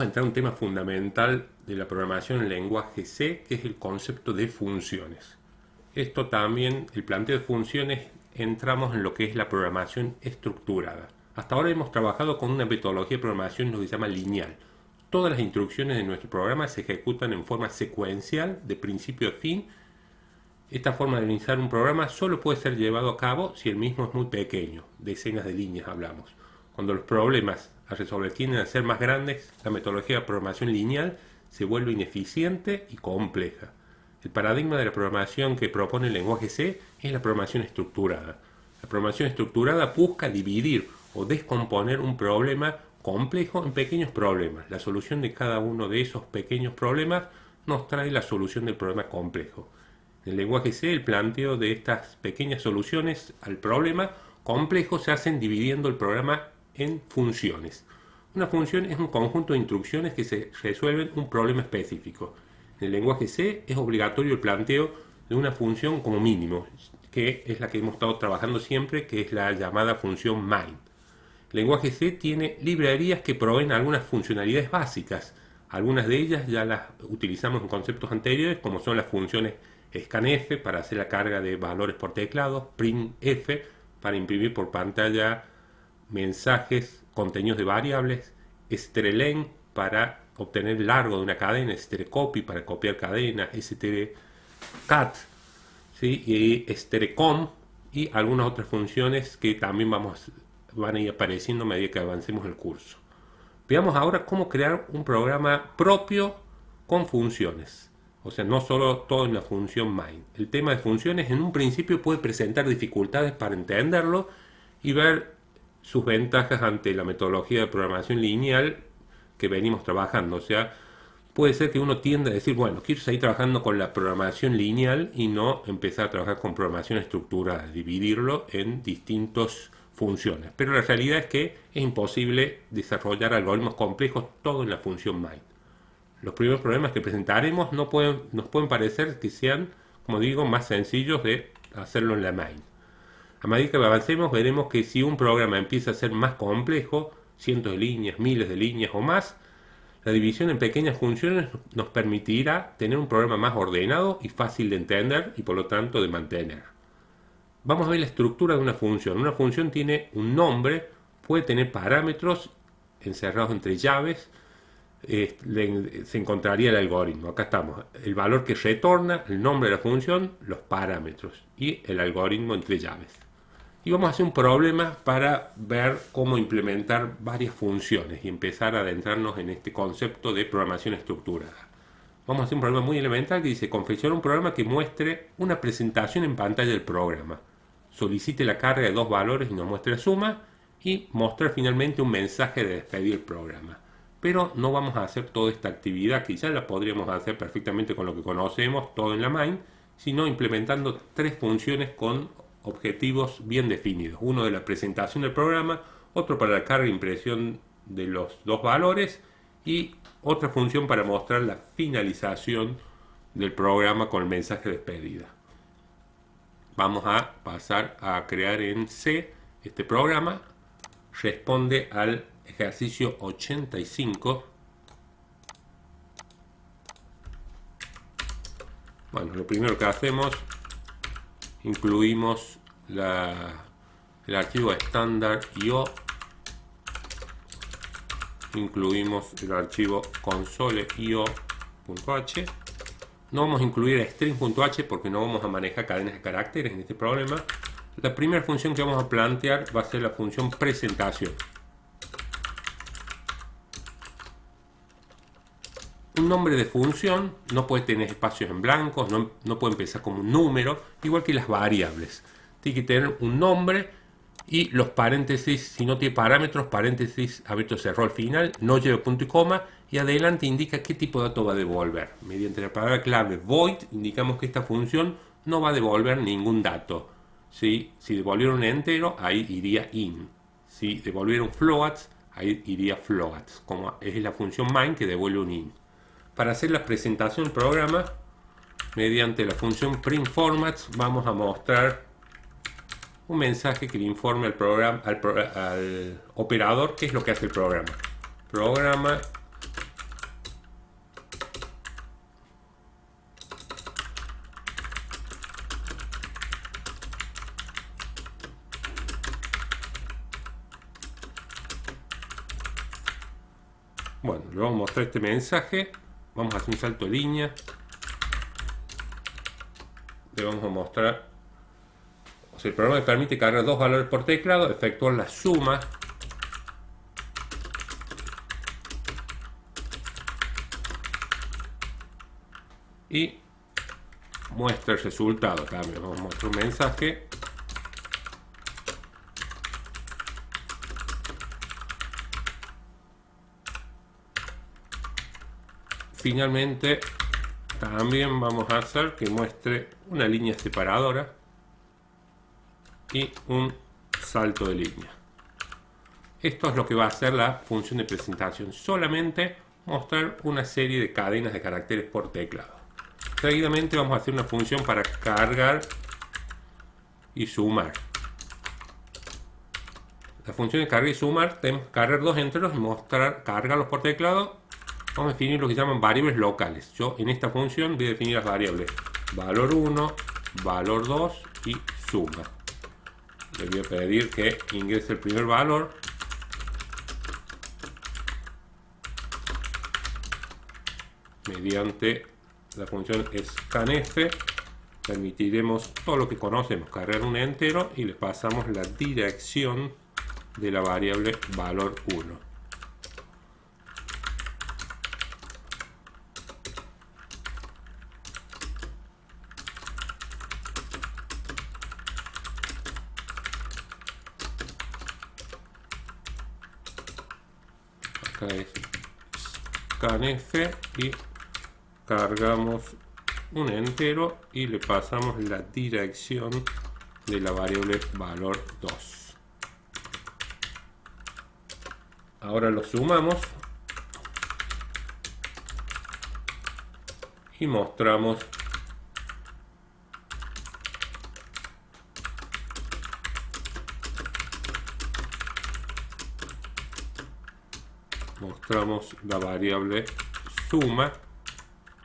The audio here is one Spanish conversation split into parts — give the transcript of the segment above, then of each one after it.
Entrar a un tema fundamental de la programación en lenguaje C, que es el concepto de funciones. Esto también, el planteo de funciones, entramos en lo que es la programación estructurada. Hasta ahora hemos trabajado con una metodología de programación lo que se llama lineal. Todas las instrucciones de nuestro programa se ejecutan en forma secuencial, de principio a fin. Esta forma de iniciar un programa solo puede ser llevado a cabo si el mismo es muy pequeño, decenas de líneas hablamos. Cuando los problemas a resolver tienden a ser más grandes, la metodología de programación lineal se vuelve ineficiente y compleja. El paradigma de la programación que propone el lenguaje C es la programación estructurada. La programación estructurada busca dividir o descomponer un problema complejo en pequeños problemas. La solución de cada uno de esos pequeños problemas nos trae la solución del problema complejo. En el lenguaje C, el planteo de estas pequeñas soluciones al problema complejo se hacen dividiendo el programa en funciones. Una función es un conjunto de instrucciones que se resuelven un problema específico. En el lenguaje C es obligatorio el planteo de una función como mínimo, que es la que hemos estado trabajando siempre, que es la llamada función main. El lenguaje C tiene librerías que proveen algunas funcionalidades básicas. Algunas de ellas ya las utilizamos en conceptos anteriores, como son las funciones scanf para hacer la carga de valores por teclado, printf para imprimir por pantalla mensajes, contenidos de variables, strlen para obtener el largo de una cadena, strcopy para copiar cadenas, strcat, ¿sí? Y strecom y algunas otras funciones que también van a ir apareciendo a medida que avancemos el curso. Veamos ahora cómo crear un programa propio con funciones. O sea, no solo todo en la función main. El tema de funciones en un principio puede presentar dificultades para entenderlo y ver sus ventajas ante la metodología de programación lineal que venimos trabajando. O sea, puede ser que uno tienda a decir, bueno, quiero seguir trabajando con la programación lineal y no empezar a trabajar con programación estructurada, dividirlo en distintas funciones. Pero la realidad es que es imposible desarrollar algoritmos complejos todo en la función main. Los primeros problemas que presentaremos nos pueden parecer que sean, como digo, más sencillos de hacerlo en la main. A medida que avancemos veremos que si un programa empieza a ser más complejo, cientos de líneas, miles de líneas o más, la división en pequeñas funciones nos permitirá tener un programa más ordenado y fácil de entender y por lo tanto de mantener. Vamos a ver la estructura de una función. Una función tiene un nombre, puede tener parámetros encerrados entre llaves, se encontraría el algoritmo. Acá estamos, el valor que retorna, el nombre de la función, los parámetros y el algoritmo entre llaves. Y vamos a hacer un problema para ver cómo implementar varias funciones y empezar a adentrarnos en este concepto de programación estructurada. Vamos a hacer un problema muy elemental que dice confeccionar un programa que muestre una presentación en pantalla del programa. Solicite la carga de dos valores y nos muestre la suma y mostrar finalmente un mensaje de despedir el programa. Pero no vamos a hacer toda esta actividad que ya la podríamos hacer perfectamente con lo que conocemos, todo en la main, sino implementando tres funciones con objetivos bien definidos. Uno de la presentación del programa, otro para la carga e impresión de los dos valores y otra función para mostrar la finalización del programa con el mensaje de despedida. Vamos a pasar a crear en C este programa. Responde al ejercicio 85. Bueno, lo primero que hacemos, incluimos el archivo estándar io, incluimos el archivo console.io.h. No vamos a incluir string.h porque no vamos a manejar cadenas de caracteres en este problema. La primera función que vamos a plantear va a ser la función presentación. Un nombre de función no puede tener espacios en blanco, no puede empezar como un número, igual que las variables. Tiene que tener un nombre y los paréntesis, si no tiene parámetros, paréntesis abierto cerró al final, no lleva punto y coma y adelante indica qué tipo de dato va a devolver. Mediante la palabra clave void indicamos que esta función no va a devolver ningún dato. ¿Sí? Si devolviera un entero, ahí iría in. Si devolviera un floats, ahí iría floats, como es la función main que devuelve un in. Para hacer la presentación del programa, mediante la función printFormats, vamos a mostrar un mensaje que le informe al programa, al operador qué es lo que hace el programa. Programa Bueno, le vamos a mostrar este mensaje. Vamos a hacer un salto de línea. Le vamos a mostrar, o sea, el programa que permite cargar dos valores por teclado, efectuar la suma y muestra el resultado. También vamos a mostrar un mensaje. Finalmente también vamos a hacer que muestre una línea separadora y un salto de línea. Esto es lo que va a hacer la función de presentación, solamente mostrar una serie de cadenas de caracteres por teclado. Seguidamente vamos a hacer una función para cargar y sumar. La función de cargar y sumar, tenemos que cargar dos enteros y mostrar, cargarlos por teclado. Vamos a definir lo que llaman variables locales. Yo en esta función voy a definir las variables valor 1, valor 2 y suma. Le voy a pedir que ingrese el primer valor. Mediante la función scanf permitiremos todo lo que conocemos, cargar un entero y le pasamos la dirección de la variable valor 1. Acá es scanf y cargamos un entero y le pasamos la dirección de la variable valor 2. Ahora lo sumamos y mostramos la variable suma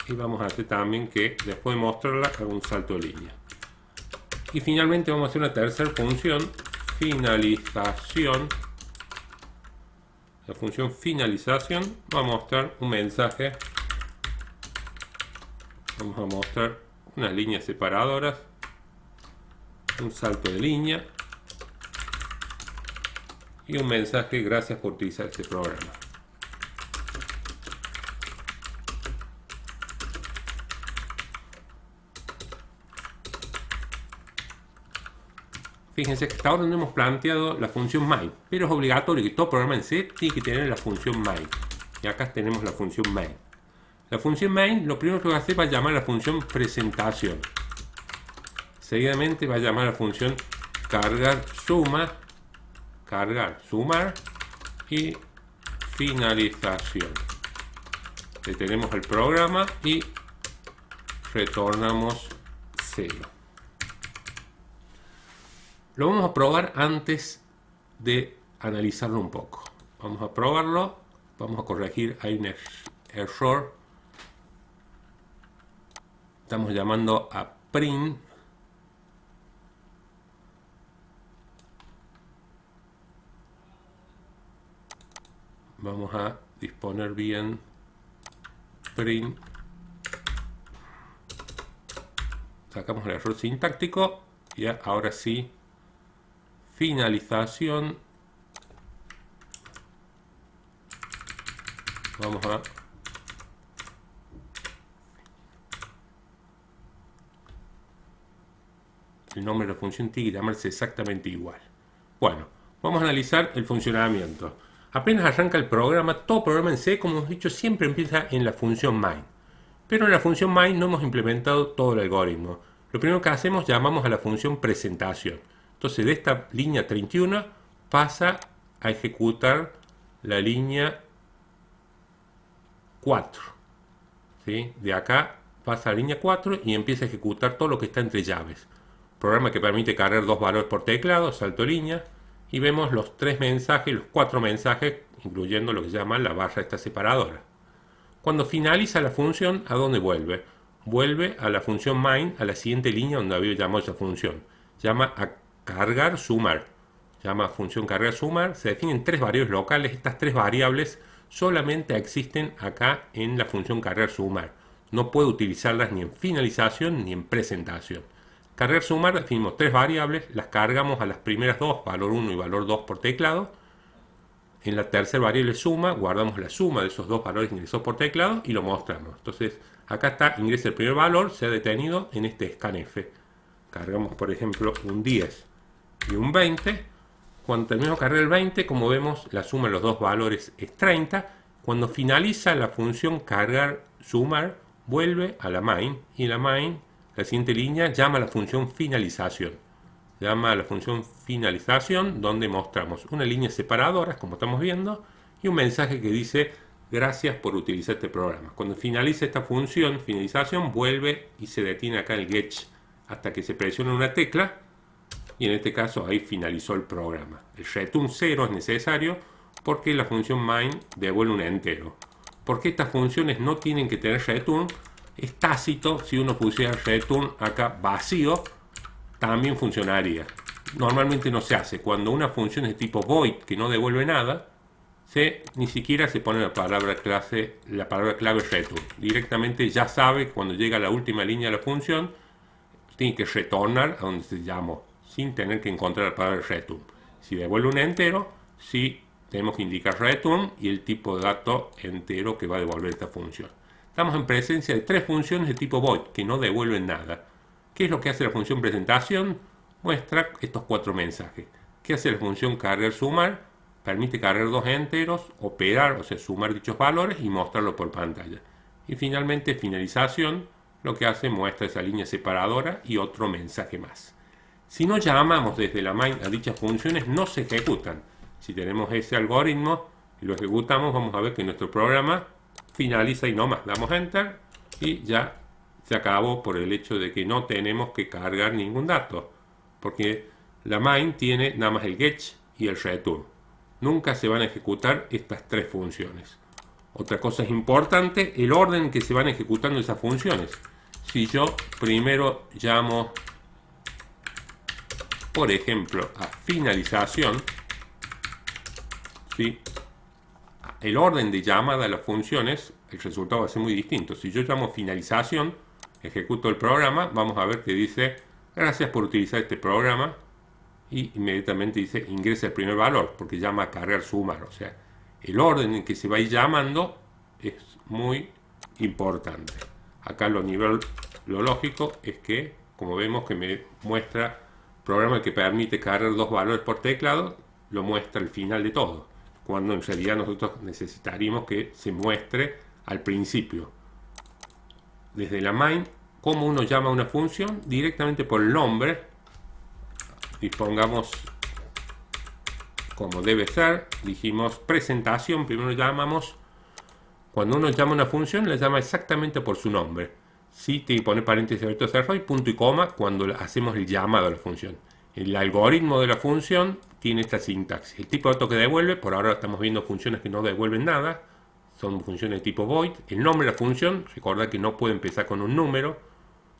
y vamos a hacer también que después de mostrarla haga un salto de línea. Y finalmente vamos a hacer una tercera función, finalización. La función finalización va a mostrar un mensaje. Vamos a mostrar unas líneas separadoras, un salto de línea y un mensaje: gracias por utilizar este programa. Fíjense que hasta ahora no hemos planteado la función main, pero es obligatorio que todo programa en C tiene que tener la función main. Y acá tenemos la función main. La función main, lo primero que va a hacer va a llamar a la función presentación. Seguidamente va a llamar a la función cargar sumar y finalización. Detenemos el programa y retornamos 0. Lo vamos a probar antes de analizarlo un poco. Vamos a probarlo, vamos a corregir, hay un error. Estamos llamando a print. Vamos a disponer bien print. Sacamos el error sintáctico y ahora sí, finalización. Vamos a el nombre de la función tiene que llamarse exactamente igual. Bueno, vamos a analizar el funcionamiento. Apenas arranca el programa, todo programa en C, como hemos dicho, siempre empieza en la función main. Pero en la función main no hemos implementado todo el algoritmo. Lo primero que hacemos, llamamos a la función presentación. Entonces de esta línea 31 pasa a ejecutar la línea 4. ¿Sí? De acá pasa a la línea 4 y empieza a ejecutar todo lo que está entre llaves. Programa que permite cargar dos valores por teclado, salto línea, y vemos los 3 mensajes, los 4 mensajes, incluyendo lo que se llama la barra esta separadora. Cuando finaliza la función, ¿a dónde vuelve? Vuelve a la función main, a la siguiente línea donde había llamado esa función. Llama a cargar sumar. Llama función cargar sumar. Se definen 3 variables locales. Estas 3 variables solamente existen acá en la función cargar sumar. No puedo utilizarlas ni en finalización ni en presentación. Cargar sumar, definimos tres variables, las cargamos a las primeras dos, valor 1 y valor 2 por teclado. En la tercera variable suma, guardamos la suma de esos dos valores ingresados por teclado y lo mostramos. Entonces, acá está, ingresa el primer valor, se ha detenido en este scanf. Cargamos, por ejemplo, un 10 y un 20. Cuando terminamos de cargar el 20, como vemos, la suma de los dos valores es 30. Cuando finaliza la función cargar sumar, vuelve a la main, y en la main, la siguiente línea, llama a la función finalización. Llama a la función finalización, donde mostramos una línea separadora, como estamos viendo, y un mensaje que dice gracias por utilizar este programa. Cuando finaliza esta función finalización, vuelve y se detiene acá el get hasta que se presiona una tecla, y en este caso ahí finalizó el programa. El return 0 es necesario porque la función main devuelve un entero. Porque estas funciones no tienen que tener return, es tácito. Si uno pusiera return acá vacío, también funcionaría. Normalmente no se hace. Cuando una función es de tipo void, que no devuelve nada, ni siquiera se pone la palabra clave return. Directamente ya sabe que cuando llega a la última línea de la función, tiene que retornar a donde se llamó, sin tener que encontrar la palabra return. Si devuelve un entero, sí tenemos que indicar return y el tipo de dato entero que va a devolver esta función. Estamos en presencia de tres funciones de tipo void que no devuelven nada. ¿Qué es lo que hace la función presentación? Muestra estos cuatro mensajes. ¿Qué hace la función cargar sumar? Permite cargar dos enteros, operar, o sea, sumar dichos valores y mostrarlo por pantalla. Y finalmente, finalización, lo que hace muestra esa línea separadora y otro mensaje más. Si no llamamos desde la main a dichas funciones, no se ejecutan. Si tenemos ese algoritmo y lo ejecutamos, vamos a ver que nuestro programa finaliza y nomás damos enter y ya se acabó, por el hecho de que no tenemos que cargar ningún dato, porque la main tiene nada más el get y el return. Nunca se van a ejecutar estas tres funciones. Otra cosa es importante, el orden en que se van ejecutando esas funciones. Si yo primero llamo, por ejemplo, a finalización, ¿sí?, el orden de llamada a las funciones, el resultado va a ser muy distinto. Si yo llamo finalización, ejecuto el programa, vamos a ver que dice gracias por utilizar este programa, y inmediatamente dice ingresa el primer valor, porque llama a cargar sumar. O sea, el orden en que se va a ir llamando es muy importante. Acá lo lógico es que, como vemos que me muestra programa que permite cargar dos valores por teclado, lo muestra al final de todo, cuando en realidad nosotros necesitaríamos que se muestre al principio. Desde la main, ¿cómo uno llama a una función? Directamente por el nombre. Dispongamos como debe ser. Dijimos presentación, primero llamamos. Cuando uno llama a una función, la llama exactamente por su nombre. Sí, tiene que poner paréntesis abierto cerrado y punto y coma cuando hacemos el llamado a la función. El algoritmo de la función tiene esta sintaxis. El tipo de dato que devuelve, por ahora estamos viendo funciones que no devuelven nada, son funciones de tipo void. El nombre de la función, recordad que no puede empezar con un número,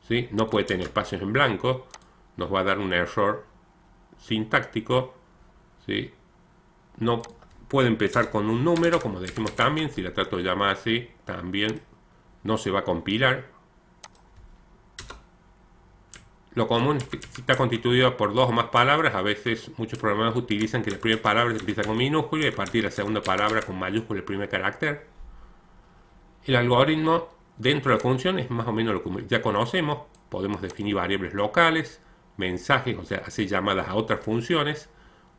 ¿sí?, no puede tener espacios en blanco, nos va a dar un error sintáctico, ¿sí?, no puede empezar con un número, como decimos también. Si la trato de llamar así, también no se va a compilar. Lo común es que si está constituido por dos o más palabras, a veces muchos programadores utilizan que la primera palabra empieza con minúscula y a partir de la segunda palabra con mayúscula el primer carácter. El algoritmo dentro de la función es más o menos lo que ya conocemos. Podemos definir variables locales, mensajes, o sea, hacer llamadas a otras funciones.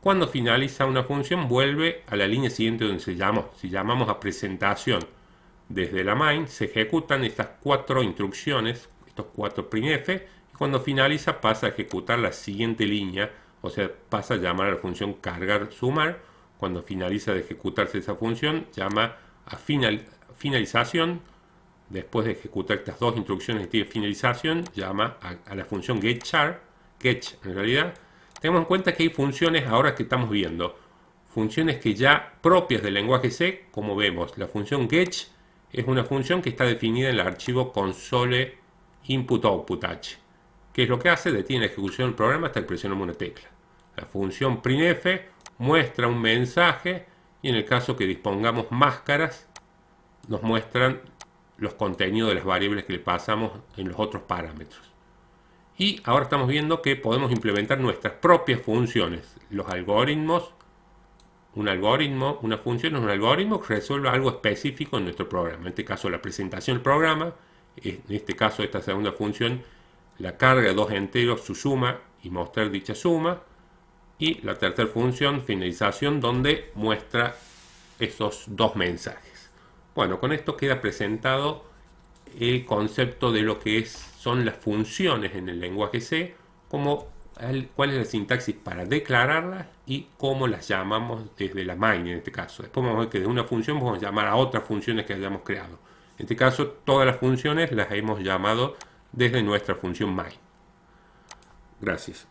Cuando finaliza una función, vuelve a la línea siguiente donde se llamó. Si llamamos a presentación desde la main, se ejecutan estas cuatro instrucciones, estos cuatro printf. Cuando finaliza pasa a ejecutar la siguiente línea, o sea, pasa a llamar a la función cargar sumar. Cuando finaliza de ejecutarse esa función, llama a finalización. Después de ejecutar estas dos instrucciones que tiene finalización, llama a la función getChar. Get en realidad. Tenemos en cuenta que hay funciones ahora que estamos viendo. Funciones que ya propias del lenguaje C, como vemos. La función get es una función que está definida en el archivo console input-output-h. ¿Qué es lo que hace? Detiene la ejecución del programa hasta que presionamos una tecla. La función printf muestra un mensaje y en el caso que dispongamos máscaras, nos muestran los contenidos de las variables que le pasamos en los otros parámetros. Y ahora estamos viendo que podemos implementar nuestras propias funciones. Los algoritmos, una función es un algoritmo que resuelve algo específico en nuestro programa. En este caso, la presentación del programa. En este caso, esta segunda función, la carga de dos enteros, su suma y mostrar dicha suma. Y la tercera función, finalización, donde muestra esos dos mensajes. Bueno, con esto queda presentado el concepto de lo que son las funciones en el lenguaje C, cuál es la sintaxis para declararlas y cómo las llamamos desde la main en este caso. Después vamos a ver que de una función vamos a llamar a otras funciones que hayamos creado. En este caso, todas las funciones las hemos llamado desde nuestra función main. Gracias.